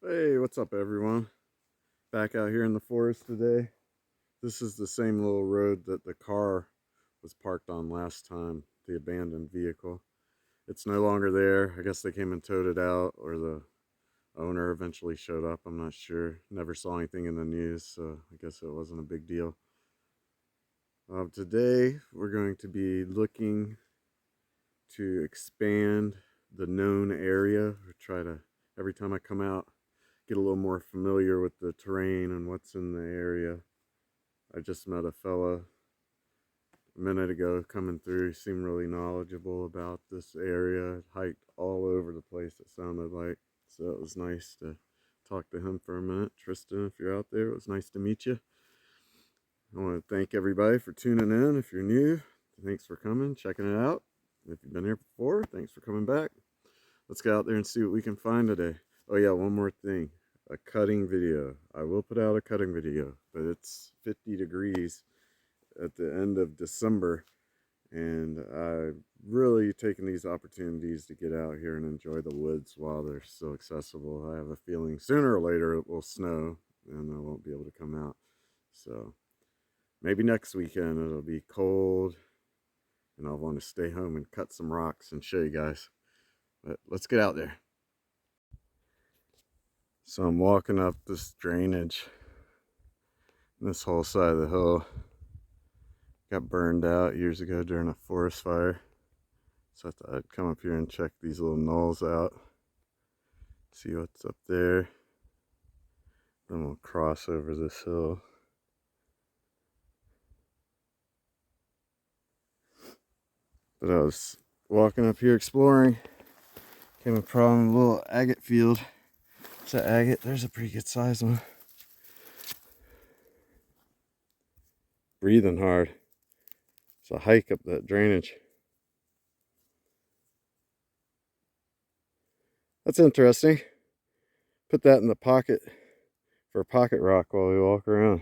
Hey, what's up everyone? Back out here in the forest today. This is the same little road that the car was parked on last time, the abandoned vehicle. It's no longer there. I guess they came and towed it out, or the owner eventually showed up. I'm not sure. Never saw anything in the news, so I guess it wasn't a big deal. Today we're going to be looking to expand the known area. We try to, every time I come out, get a little more familiar with the terrain and what's in the area. I just met a fella a minute ago coming through. He seemed really knowledgeable about this area. Hiked all over the place, it sounded like. So it was nice to talk to him for a minute. Tristan, if you're out there, it was nice to meet you. I want to thank everybody for tuning in. If you're new, thanks for coming, checking it out. If you've been here before, thanks for coming back. Let's get out there and see what we can find today. Oh yeah, one more thing. A cutting video. I will put out a cutting video, but it's 50 degrees at the end of December, and I've really taken these opportunities to get out here and enjoy the woods while they're still accessible. I have a feeling sooner or later it will snow and I won't be able to come out. So maybe next weekend it'll be cold and I'll want to stay home and cut some rocks and show you guys. But let's get out there. So I'm walking up this drainage. This whole side of the hill got burned out years ago during a forest fire. So I thought I'd come up here and check these little knolls out. See what's up there. Then we'll cross over this hill. But I was walking up here exploring. Came upon a little agate field. It's an agate. There's a pretty good size one. Breathing hard. It's a hike up that drainage. That's interesting. Put that in the pocket for a pocket rock while we walk around.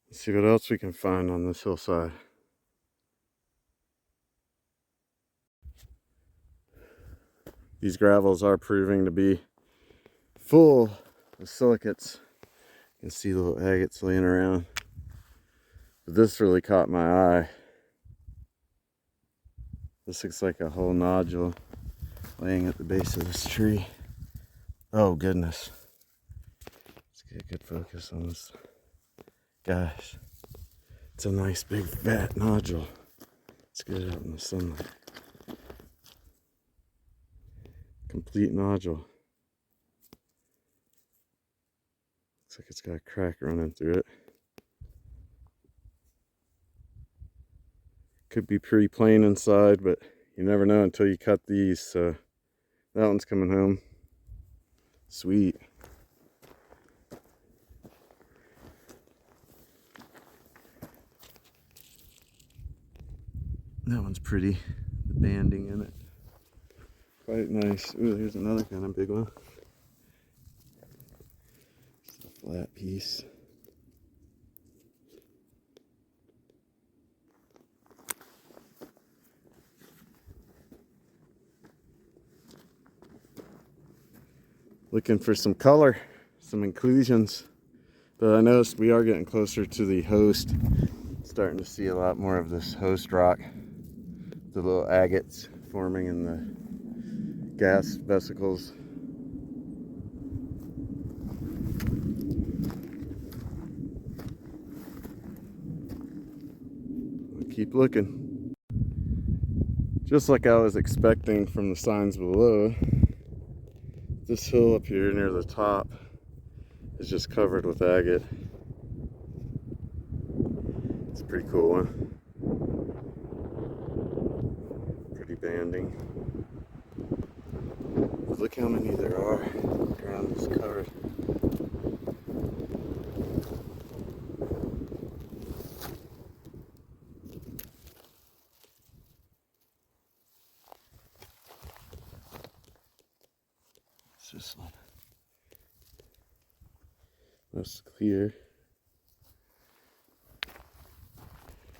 Let's see what else we can find on this hillside. These gravels are proving to be full of silicates. You can see little agates laying around. But this really caught my eye. This looks like a whole nodule laying at the base of this tree. Oh goodness. Let's get a good focus on this. Guys, it's a nice big fat nodule. Let's get it out in the sunlight. Complete nodule. Looks like it's got a crack running through it. Could be pretty plain inside, but you never know until you cut these. So that one's coming home. Sweet. That one's pretty. The banding in it. Quite nice. Ooh, here's another kind of big one. Just a flat piece. Looking for some color, some inclusions. But I noticed we are getting closer to the host. Starting to see a lot more of this host rock. The little agates forming in the gas vesicles. I'll keep looking. Just like I was expecting from the signs below, this hill up here near the top is just covered with agate. It's a pretty cool one. Pretty banding. But look how many there are. The ground is covered. It's this one. That's clear.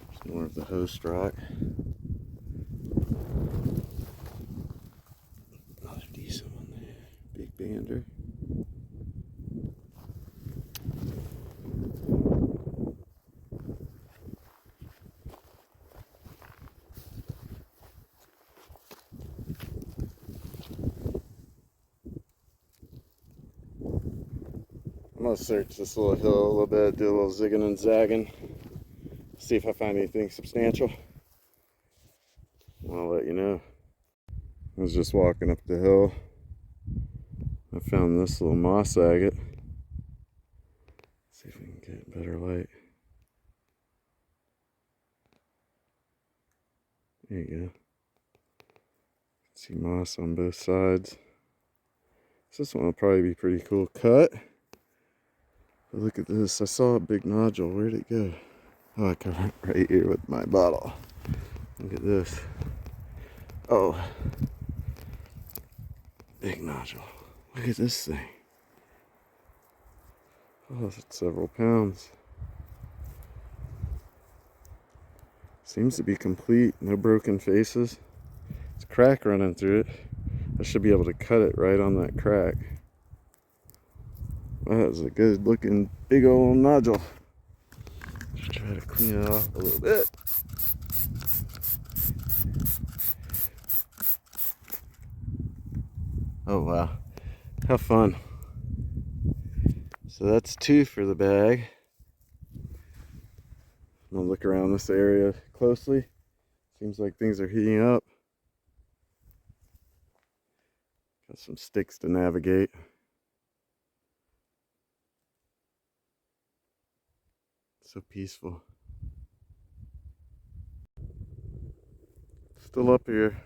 There's more of the host rock. Another decent one there. Big bander. gonna search this little hill a little bit, do a little zigging and zagging, see if I find anything substantial. I'll let you know. I was just walking up the hill. I found this little moss agate. See if we can get better light. There you go. See moss on both sides. So this one will probably be pretty cool cut. But look at this. I saw a big nodule. Where'd it go? Oh, I covered it right here with my bottle. Look at this. Oh. Big nodule. Look at this thing. Oh, that's several pounds. Seems to be complete. No broken faces. It's a crack running through it. I should be able to cut it right on that crack. That was a good looking big old nodule. Just try to clean it off a little bit. Oh wow, how fun. So that's 2 for the bag. I'm gonna look around this area closely. Seems like things are heating up. Got some sticks to navigate. So peaceful. Still up here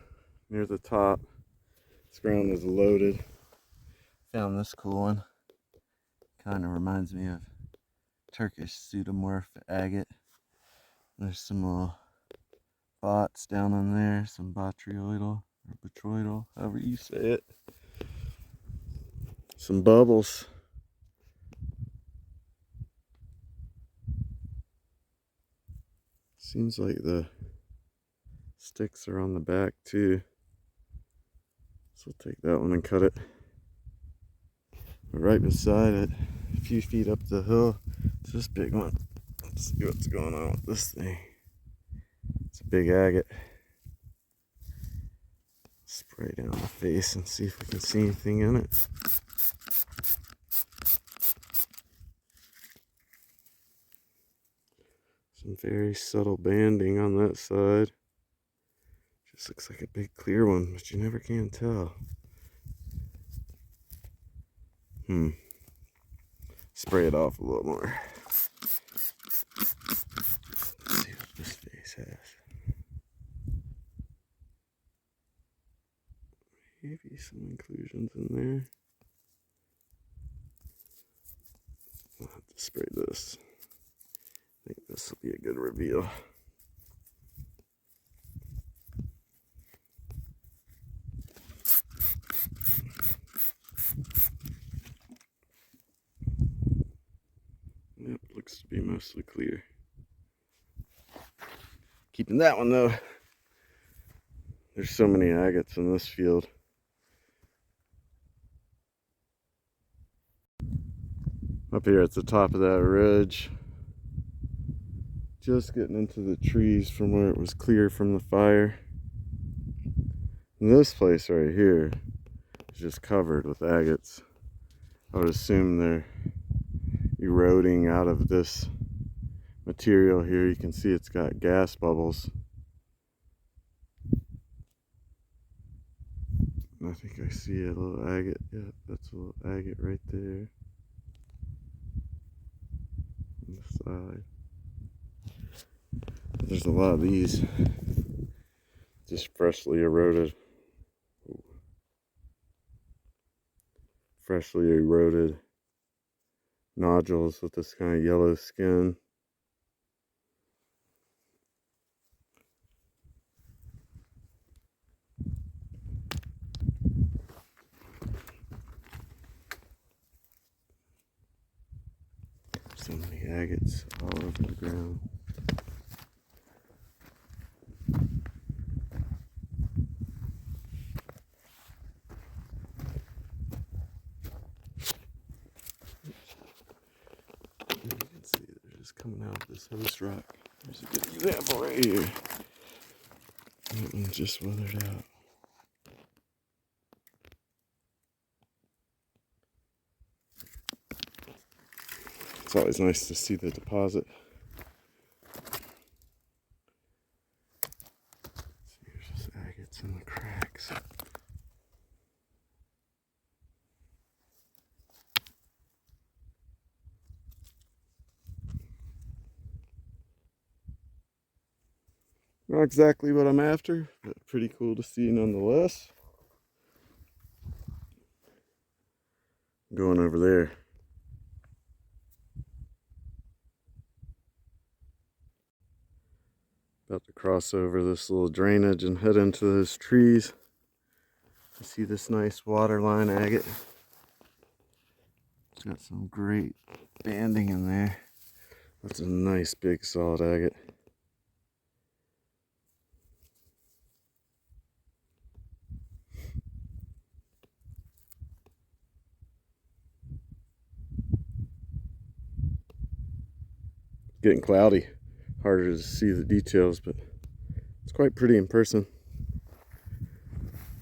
near the top. This ground is loaded. Found this cool one. Kind of reminds me of Turkish pseudomorph agate. There's some little bots down in there, some botryoidal or botroidal, however you say it. Some bubbles. Seems like the sticks are on the back too. So we'll take that one and cut it. But right beside it, a few feet up the hill, it's this big one. Let's see what's going on with this thing. It's a big agate. Spray down the face and see if we can see anything in it. Some very subtle banding on that side. Just looks like a big clear one, but you never can tell. Spray it off a little more. Let's see what this face has. Maybe some inclusions in there. I'll have to spray this. I think this will be a good reveal. Yep, looks to be mostly clear. Keeping that one though. There's so many agates in this field. Up here at the top of that ridge. Just getting into the trees from where it was clear from the fire. And this place right here is just covered with agates. I would assume they're eroding out of this material here. You can see it's got gas bubbles. And I think I see a little agate. Yeah, that's a little agate right there. On the side. There's a lot of these just freshly eroded. Freshly eroded nodules with this kind of yellow skin. So many agates all over the ground. Coming out of this host rock. There's a good example right here. That one just weathered out. It's always nice to see the deposit. Here's just agates in the cracks. Not exactly what I'm after, but pretty cool to see nonetheless. Going over there. About to cross over this little drainage and head into those trees. You see this nice waterline agate. It's got some great banding in there. That's a nice big solid agate. Getting cloudy, harder to see the details, but it's quite pretty in person.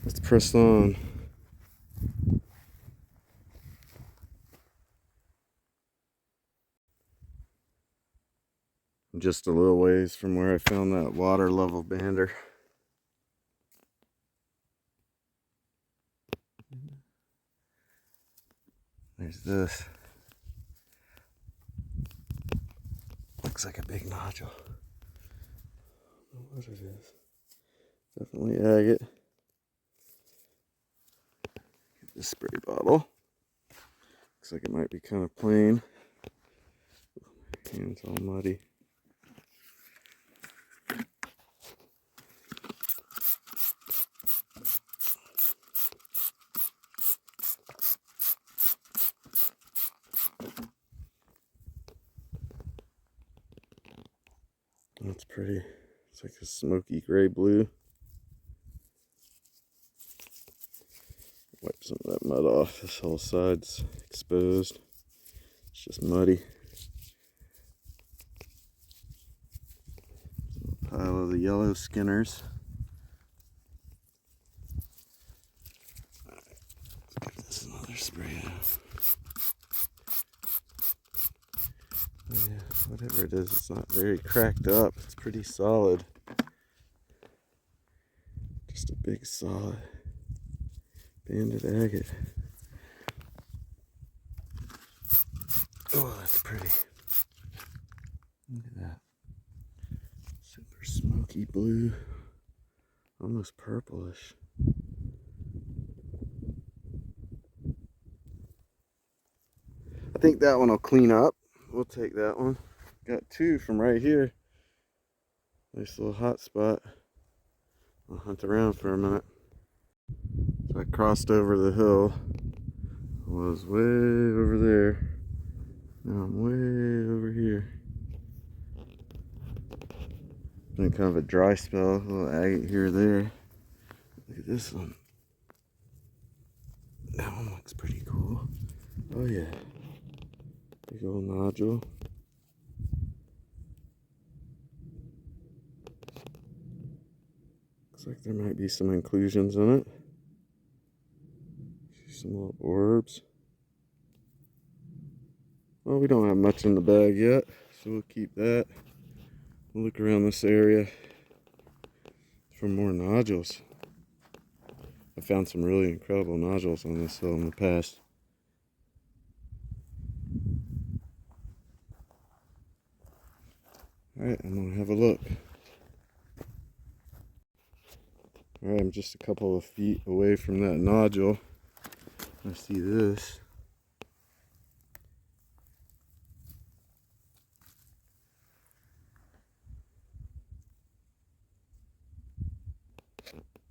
Let's press on. Just a little ways from where I found that water level bander. There's this. Looks like a big nodule. I don't know what it is. Definitely agate. Get this spray bottle. Looks like it might be kind of plain. Hands all muddy. That's pretty. It's like a smoky gray blue. Wipe some of that mud off. This whole side's exposed. It's just muddy. A pile of the yellow skinners. Let's give this another spray out. Oh yeah, whatever it is, it's not very cracked up. It's pretty solid. Just a big solid banded agate. Oh, that's pretty. Look at that. Super smoky blue. Almost purplish. I think that one will clean up. We'll take that one. Got two from right here. Nice little hot spot. I'll hunt around for a minute. So I crossed over the hill. I was way over there. Now I'm way over here. Been kind of a dry spell. A little agate here or there. Look at this one. That one looks pretty cool. Oh yeah. Big old nodule. Looks like there might be some inclusions in it. See some little orbs. Well, we don't have much in the bag yet, so we'll keep that. We'll look around this area for more nodules. I found some really incredible nodules on this hill in the past. Alright, I'm going to have a look. Alright, I'm just a couple of feet away from that nodule. I see this.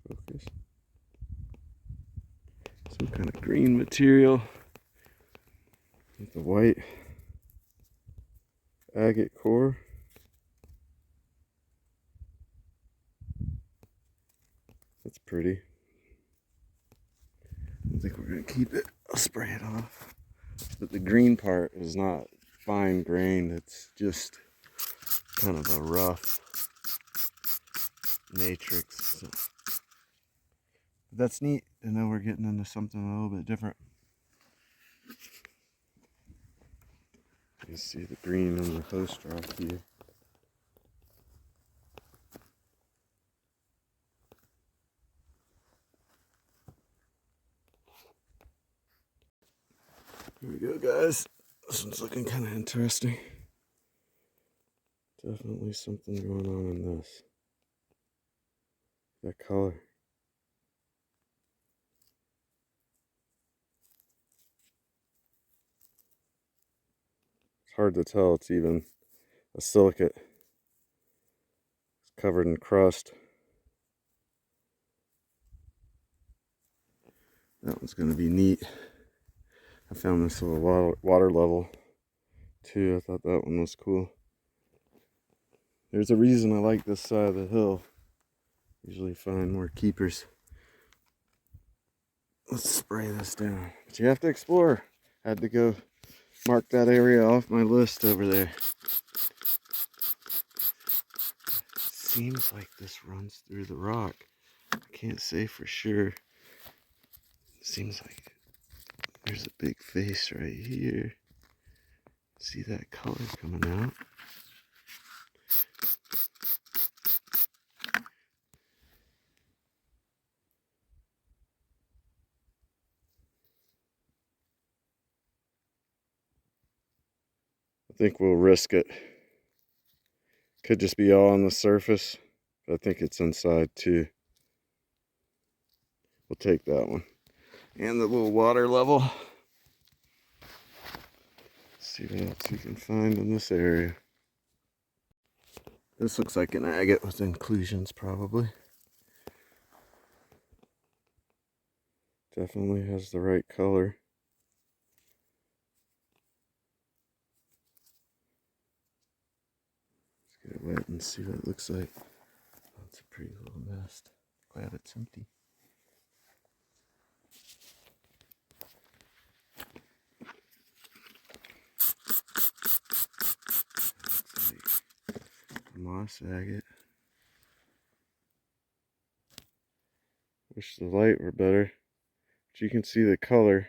Focus. Some kind of green material with a white agate core. That's pretty. I think we're going to keep it. I'll spray it off. But the green part is not fine grained. It's just kind of a rough matrix. So that's neat to know we're getting into something a little bit different. You see the green on the host rock here. Here we go, guys. This one's looking kind of interesting. Definitely something going on in this. That color. It's hard to tell it's even a silicate. It's covered in crust. That one's going to be neat. I found this little water level too. I thought that one was cool. There's a reason I like this side of the hill. Usually find more keepers. Let's spray this down. But you have to explore. I had to go mark that area off my list over there. Seems like this runs through the rock. I can't say for sure. Seems like there's a big face right here. See that color coming out? I think we'll risk it. Could just be all on the surface. But I think it's inside too. We'll take that one. And the little water level. See what else we can find in this area. This looks like an agate with inclusions, probably. Definitely has the right color. Let's get it wet and see what it looks like. Oh, it's a pretty little nest. Glad it's empty. Looks like moss agate. Wish the light were better. But you can see the color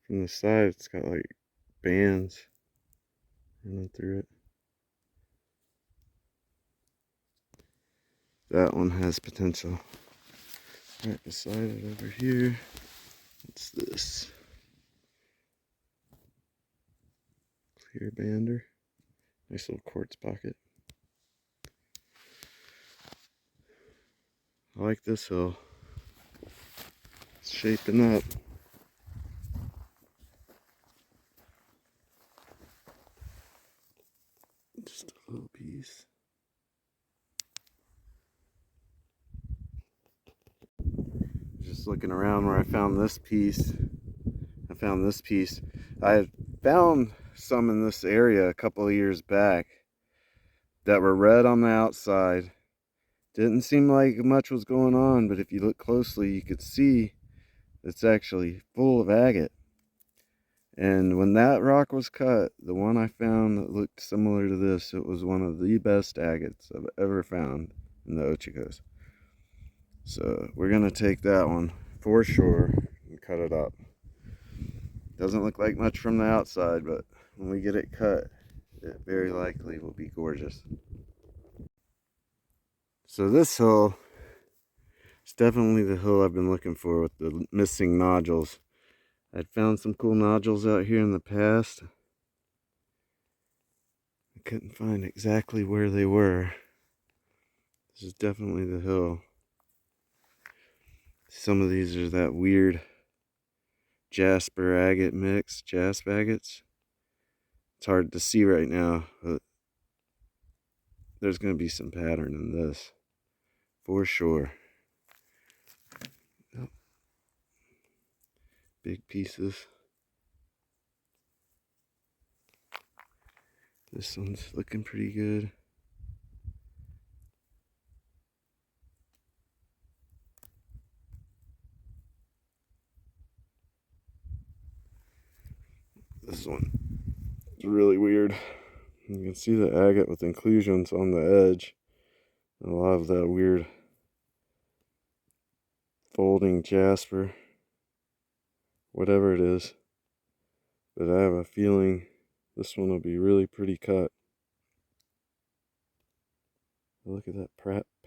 from the side. It's got like bands running through it. That one has potential. Right beside it over here. What's this? Clear bander. Nice little quartz pocket. I like this hill. It's shaping up. Just a little piece. Just looking around where I found this piece. I had found some in this area a couple of years back that were red on the outside. Didn't seem like much was going on, but if you look closely, you could see it's actually full of agate. And when that rock was cut, the one I found that looked similar to this, it was one of the best agates I've ever found in the Ochocos. So we're gonna take that one for sure and cut it up. Doesn't look like much from the outside, but when we get it cut, it very likely will be gorgeous. So this hill is definitely the hill I've been looking for with the missing nodules. I'd found some cool nodules out here in the past. I couldn't find exactly where they were. This is definitely the hill. Some of these are that weird jasper agate mix, jasp agates. It's hard to see right now, but there's going to be some pattern in this for sure. Yep. Big pieces. This one's looking pretty good. This one is really weird. You can see the agate with inclusions on the edge. And a lot of that weird folding jasper, whatever it is. But I have a feeling This one will be really pretty cut. Look at that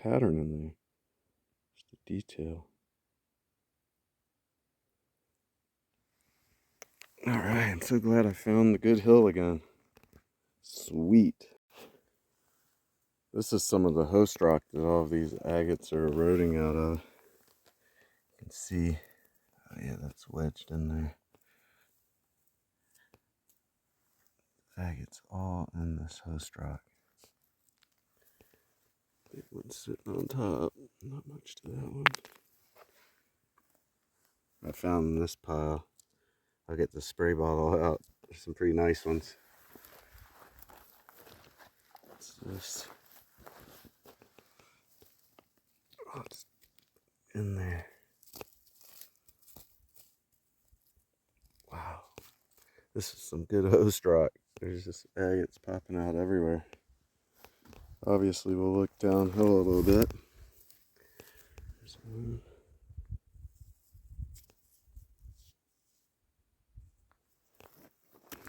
pattern in there. Just the detail. Alright, I'm so glad I found the good hill again. Sweet. This is some of the host rock that all of these agates are eroding out of. You can see, oh yeah, that's wedged in there. Agates all in this host rock. Big one sitting on top. Not much to that one. I found in this pile. I'll get the spray bottle out. There's some pretty nice ones. What's this? Oh, it's in there. Wow. This is some good host rock. There's just agates popping out everywhere. Obviously, we'll look downhill a little bit. There's one.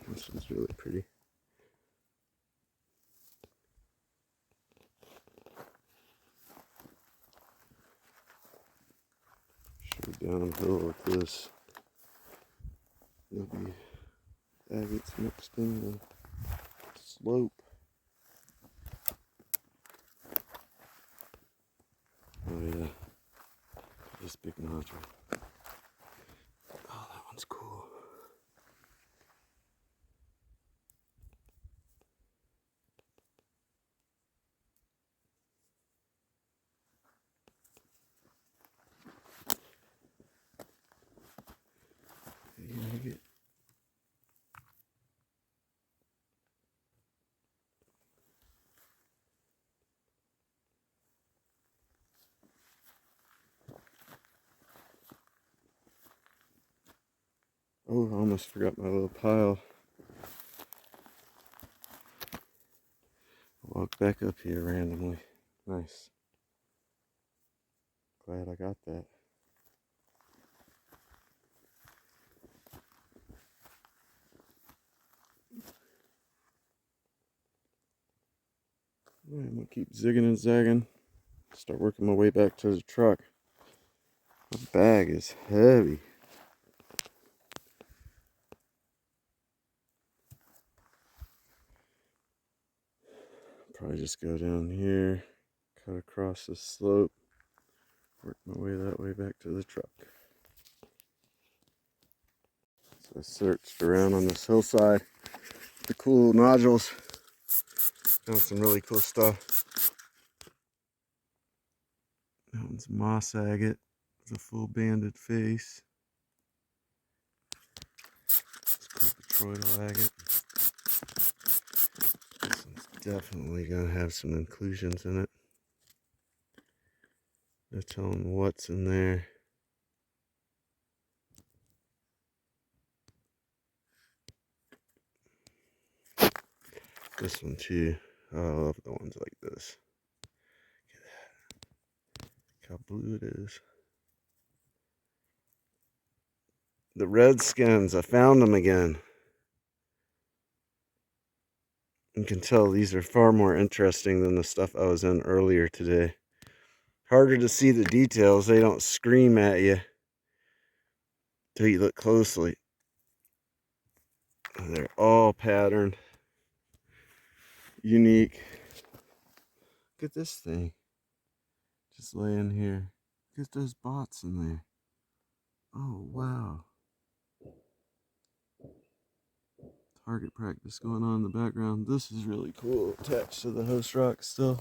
This one's really pretty. Should be downhill with this. There'll be agates mixed in the slope. Oh yeah, this big nodule. Oh, that one's cool. Agate. Oh, I almost forgot my little pile. Walk back up here randomly. Nice. Glad I got that. Alright, I'm gonna keep zigging and zagging. Start working my way back to the truck. My bag is heavy. Probably just go down here, cut across the slope, work my way that way back to the truck. So I searched around on this hillside, the cool nodules, found some really cool stuff. That one's moss agate with a full banded face. It's called petroidal agate. This one's definitely gonna have some inclusions in it. No telling what's in there. This one too. Oh, I love the ones like this. Look at that. Look how blue it is. The redskins, I found them again. You can tell these are far more interesting than the stuff I was in earlier today. Harder to see the details. They don't scream at you till you look closely. They're all patterned. Unique. Look at this thing. Just laying here. Look at those bots in there. Oh, wow. Target practice going on in the background. This is really cool. Attached to the host rock still.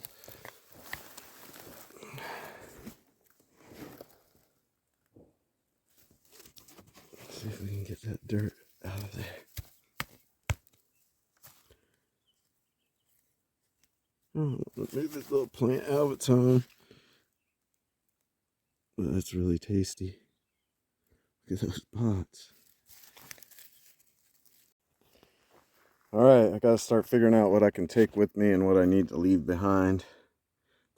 Let's see if we can get that dirt out of there. Oh, maybe this little plant out of its own. But that's really tasty. Look at those pots. Alright, I gotta start figuring out what I can take with me and what I need to leave behind.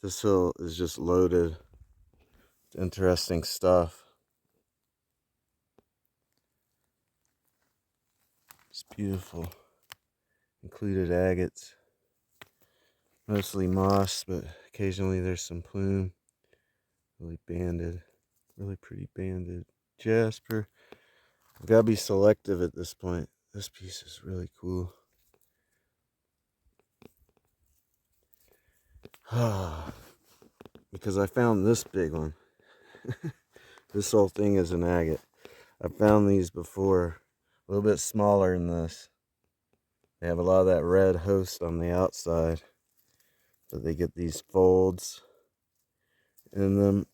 This hill is just loaded with interesting stuff. It's beautiful. included agates. Mostly moss, but occasionally there's some plume. Really banded, really pretty banded jasper. I've got to be selective at this point. This piece is really cool. Because I found this big one. This whole thing is an agate. I've found these before, a little bit smaller than this. They have a lot of that red host on the outside, but they get these folds in them.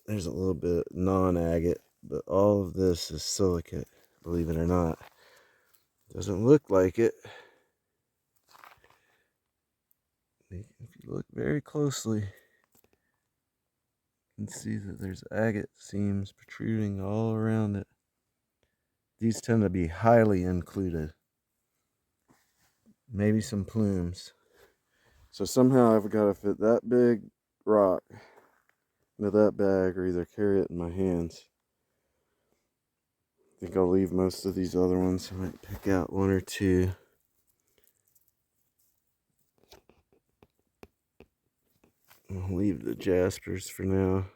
There's a little bit non-agate, but all of this is silicate, believe it or not. Doesn't look like it. If you look very closely, you can see that there's agate seams protruding all around it. These tend to be highly included. Maybe some plumes. So somehow I've got to fit that big rock into that bag, or either carry it in my hands. I think I'll leave most of these other ones. I might pick out one or two. I'll leave the jaspers for now.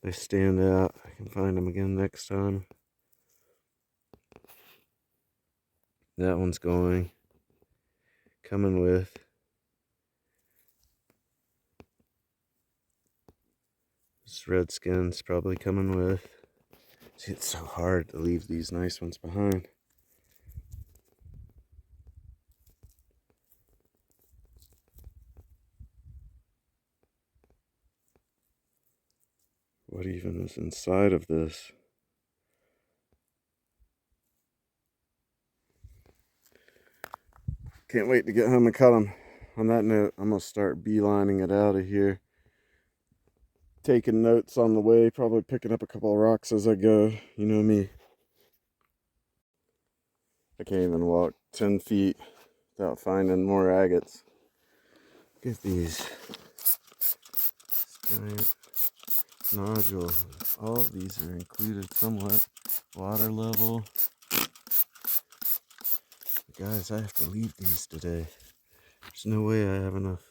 They stand out. I can find them again next time. That one's going. Coming with. This redskin's probably coming with. See, it's so hard to leave these nice ones behind. What even is inside of this? Can't wait to get home and cut them. On that note, I'm going to start beelining it out of here. Taking notes on the way, probably picking up a couple of rocks as I go. You know me. I can't even walk 10 feet without finding more agates. Look at these. Giant nodule. All of these are included somewhat. Water level. Guys, I have to leave these today. There's no way I have enough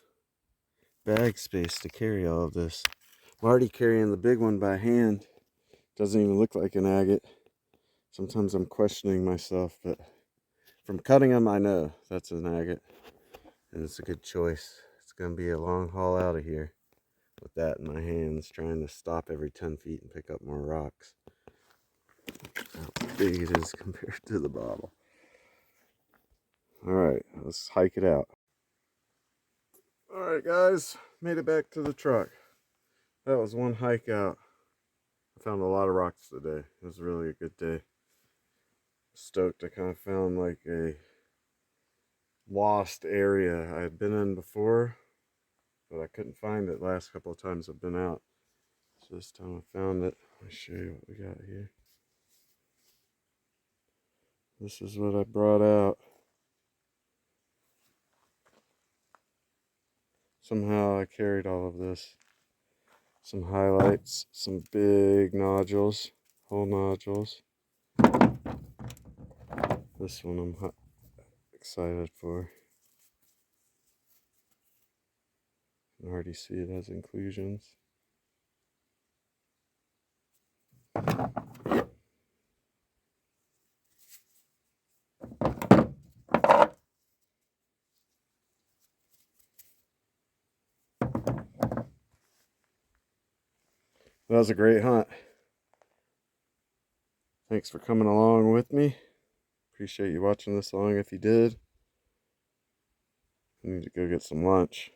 bag space to carry all of this. I'm already carrying the big one by hand. Doesn't even look like an agate. Sometimes I'm questioning myself, but from cutting them, I know that's an agate. And it's a good choice. It's going to be a long haul out of here with that in my hands, trying to stop every 10 feet and pick up more rocks. How big it is compared to the bottle. Alright, let's hike it out. Alright guys, made it back to the truck. That was one hike out. I found a lot of rocks today. It was really a good day. Stoked. I kind of found like a lost area I had been in before, but I couldn't find it last couple of times I've been out. So this time I found it. Let me show you what we got here. This is what I brought out. Somehow I carried all of this. Some highlights, some big nodules, whole nodules. This one I'm excited for. You can already see it has inclusions. That was a great hunt. Thanks for coming along with me. Appreciate you watching this long if you did. I need to go get some lunch.